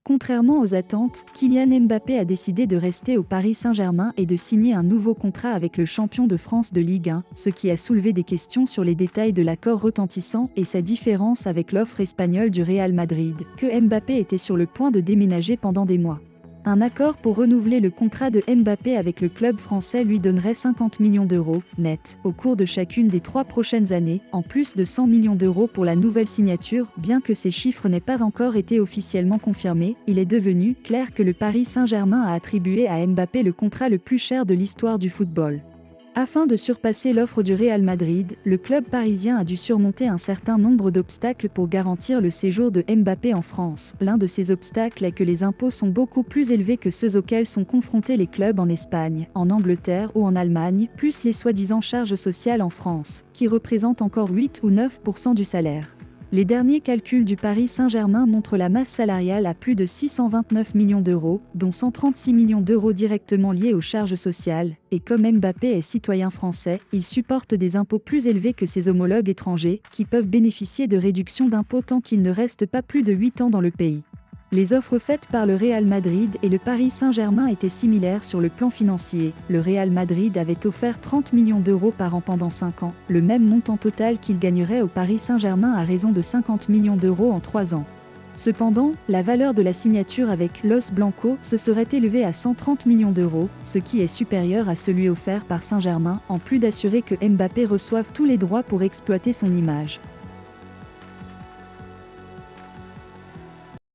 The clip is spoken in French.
Contrairement aux attentes, Kylian Mbappé a décidé de rester au Paris Saint-Germain et de signer un nouveau contrat avec le champion de France de Ligue 1, ce qui a soulevé des questions sur les détails de l'accord retentissant et sa différence avec l'offre espagnole du Real Madrid, que Mbappé était sur le point de déménager pendant des mois. Un accord pour renouveler le contrat de Mbappé avec le club français lui donnerait 50 millions d'euros, net, au cours de chacune des 3 prochaines années, en plus de 100 millions d'euros pour la nouvelle signature. Bien que ces chiffres n'aient pas encore été officiellement confirmés, il est devenu clair que le Paris Saint-Germain a attribué à Mbappé le contrat le plus cher de l'histoire du football. Afin de surpasser l'offre du Real Madrid, le club parisien a dû surmonter un certain nombre d'obstacles pour garantir le séjour de Mbappé en France. L'un de ces obstacles est que les impôts sont beaucoup plus élevés que ceux auxquels sont confrontés les clubs en Espagne, en Angleterre ou en Allemagne, plus les soi-disant charges sociales en France, qui représentent encore 8 ou 9% du salaire. Les derniers calculs du Paris Saint-Germain montrent la masse salariale à plus de 629 millions d'euros, dont 136 millions d'euros directement liés aux charges sociales, et comme Mbappé est citoyen français, il supporte des impôts plus élevés que ses homologues étrangers, qui peuvent bénéficier de réductions d'impôts tant qu'ils ne restent pas plus de 8 ans dans le pays. Les offres faites par le Real Madrid et le Paris Saint-Germain étaient similaires sur le plan financier. Le Real Madrid avait offert 30 millions d'euros par an pendant 5 ans, le même montant total qu'il gagnerait au Paris Saint-Germain à raison de 50 millions d'euros en 3 ans. Cependant, la valeur de la signature avec Los Blancos se serait élevée à 130 millions d'euros, ce qui est supérieur à celui offert par Saint-Germain, en plus d'assurer que Mbappé reçoive tous les droits pour exploiter son image.